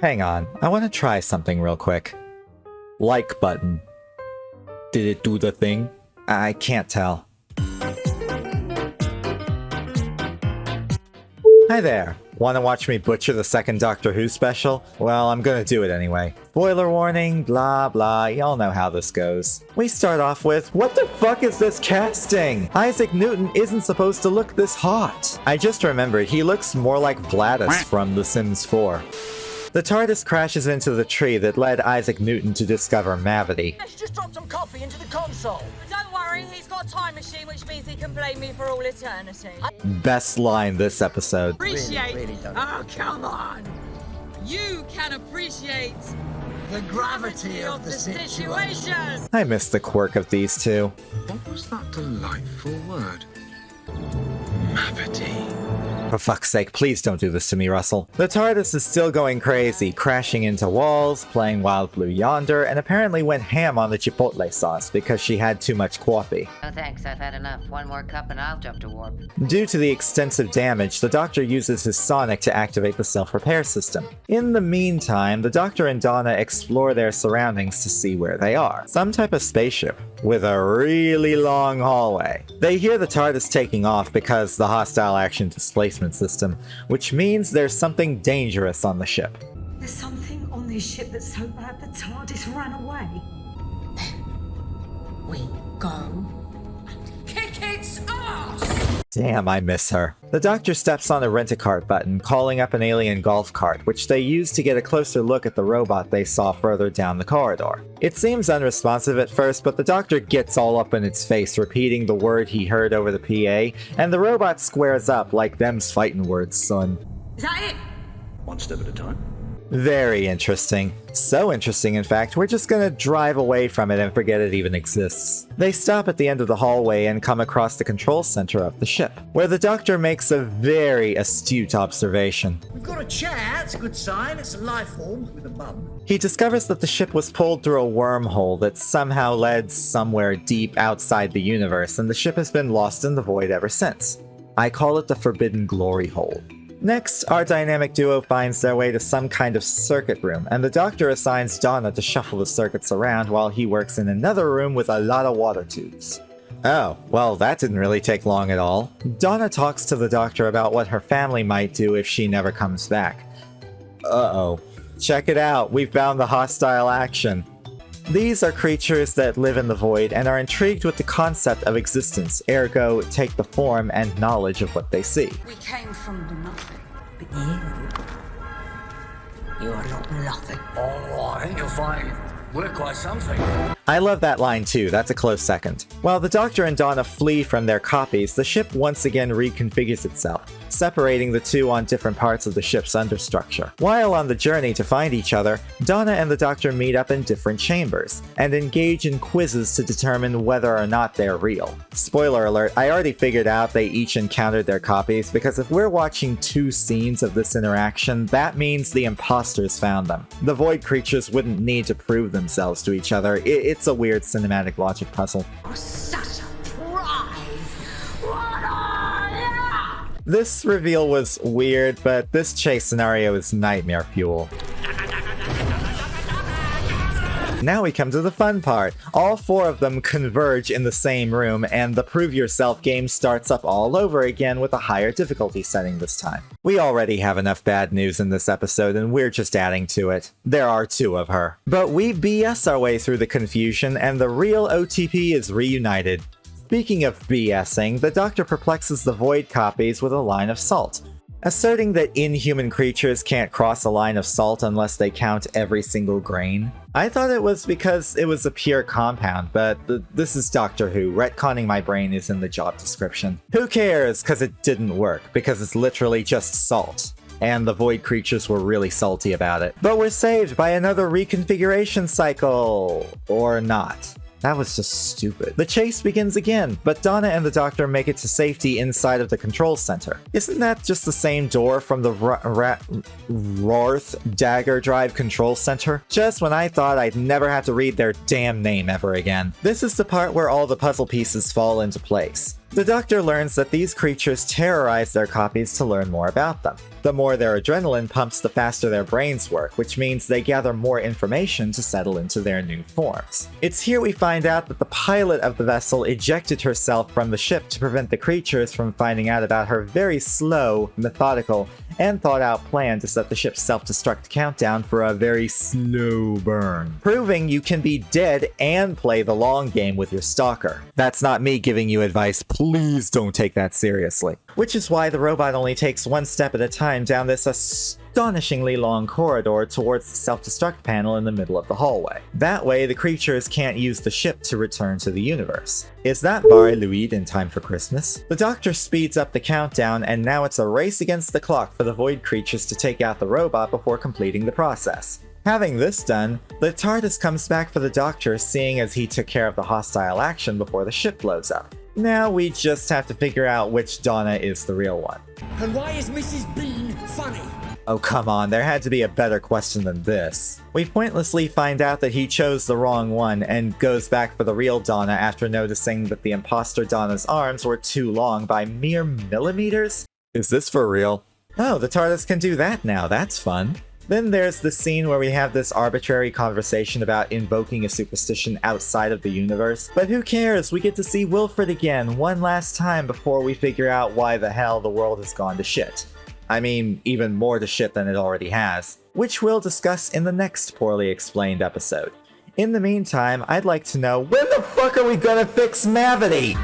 Hang on, I want to try something real quick. Like button. Did it do the thing? I can't tell. Hi there. Want to watch me butcher the second Doctor Who special? Well, I'm gonna do it anyway. Spoiler warning, blah blah, y'all know how this goes. We start off with, what the fuck is this casting? Isaac Newton isn't supposed to look this hot. I just remembered he looks more like Gladys from The Sims 4. The Tardis crashes into the tree that led Isaac Newton to discover Mavity. Let's just drop some coffee into the console. Don't worry, he's got a time machine, which means he can blame me for all eternity. Best line this episode. Appreciate. Really don't. Oh, come on. You can appreciate The gravity of the situation. I miss the quirk of these two. What was that delightful word? Mavity. For fuck's sake, please don't do this to me, Russell. The TARDIS is still going crazy, crashing into walls, playing Wild Blue Yonder, and apparently went ham on the chipotle sauce because she had too much coffee. No thanks, I've had enough. One more cup and I'll jump to warp. Due to the extensive damage, the Doctor uses his sonic to activate the self-repair system. In the meantime, the Doctor and Donna explore their surroundings to see where they are. Some type of spaceship, with a really long hallway. They hear the TARDIS taking off because the hostile action displacement system, which means there's something dangerous on the ship. There's something on this ship that's so bad the TARDIS ran away. We go and kick its ass! Damn, I miss her. The Doctor steps on a rent-a-cart button, calling up an alien golf cart, which they use to get a closer look at the robot they saw further down the corridor. It seems unresponsive at first, but the Doctor gets all up in its face, repeating the word he heard over the PA, and the robot squares up like them's fighting words, son. Is that it? One step at a time. Very interesting. So interesting, in fact, we're just gonna drive away from it and forget it even exists. They stop at the end of the hallway and come across the control center of the ship, where the Doctor makes a very astute observation. We've got a chair. It's a good sign. It's a life form with a bum. He discovers that the ship was pulled through a wormhole that somehow led somewhere deep outside the universe, and the ship has been lost in the void ever since. I call it the Forbidden Glory Hole. Next, our dynamic duo finds their way to some kind of circuit room, and the Doctor assigns Donna to shuffle the circuits around while he works in another room with a lot of water tubes. Oh, well, that didn't really take long at all. Donna talks to the Doctor about what her family might do if she never comes back. Uh-oh. Check it out, we've found the hostile action. These are creatures that live in the void and are intrigued with the concept of existence, ergo take the form and knowledge of what they see. We came from the nothing, but you are not nothing. Oh, I think you'll find we're quite something. I love that line too, that's a close second. While the Doctor and Donna flee from their copies, the ship once again reconfigures itself, separating the two on different parts of the ship's understructure. While on the journey to find each other, Donna and the Doctor meet up in different chambers, and engage in quizzes to determine whether or not they're real. Spoiler alert, I already figured out they each encountered their copies, because if we're watching two scenes of this interaction, that means the imposters found them. The void creatures wouldn't need to prove themselves to each other. It's a weird cinematic logic puzzle. Oh, such a prize! What are you? This reveal was weird, but this chase scenario is nightmare fuel. Now we come to the fun part. All four of them converge in the same room, and the Prove Yourself game starts up all over again with a higher difficulty setting this time. We already have enough bad news in this episode, and we're just adding to it. There are two of her. But we BS our way through the confusion, and the real OTP is reunited. Speaking of BSing, the Doctor perplexes the Void copies with a line of salt, asserting that inhuman creatures can't cross a line of salt unless they count every single grain. I thought it was because it was a pure compound, but this is Doctor Who. Retconning my brain is in the job description. Who cares, because it didn't work, because it's literally just salt. And the void creatures were really salty about it. But we're saved by another reconfiguration cycle. Or not. That was just stupid. The chase begins again, but Donna and the Doctor make it to safety inside of the control center. Isn't that just the same door from the Rorth Dagger Drive control center? Just when I thought I'd never have to read their damn name ever again. This is the part where all the puzzle pieces fall into place. The Doctor learns that these creatures terrorize their copies to learn more about them. The more their adrenaline pumps, the faster their brains work, which means they gather more information to settle into their new forms. It's here we find out that the pilot of the vessel ejected herself from the ship to prevent the creatures from finding out about her very slow, methodical, and thought-out plan to set the ship's self-destruct countdown for a very slow burn, proving you can be dead and play the long game with your stalker. That's not me giving you advice, please don't take that seriously. Which is why the robot only takes one step at a time down this astonishingly long corridor towards the self-destruct panel in the middle of the hallway. That way, the creatures can't use the ship to return to the universe. Is that Barre Luide in time for Christmas? The Doctor speeds up the countdown, and now it's a race against the clock for the Void creatures to take out the robot before completing the process. Having this done, the Tardis comes back for the Doctor, seeing as he took care of the hostile action before the ship blows up. Now we just have to figure out which Donna is the real one. And why is Mrs. Bean funny? Oh come on, there had to be a better question than this. We pointlessly find out that he chose the wrong one and goes back for the real Donna after noticing that the imposter Donna's arms were too long by mere millimeters? Is this for real? Oh, the TARDIS can do that now, that's fun. Then there's the scene where we have this arbitrary conversation about invoking a superstition outside of the universe. But who cares, we get to see Wilfred again one last time before we figure out why the hell the world has gone to shit. I mean, even more to shit than it already has. Which we'll discuss in the next poorly explained episode. In the meantime, I'd like to know, when the fuck are we gonna fix Mavity?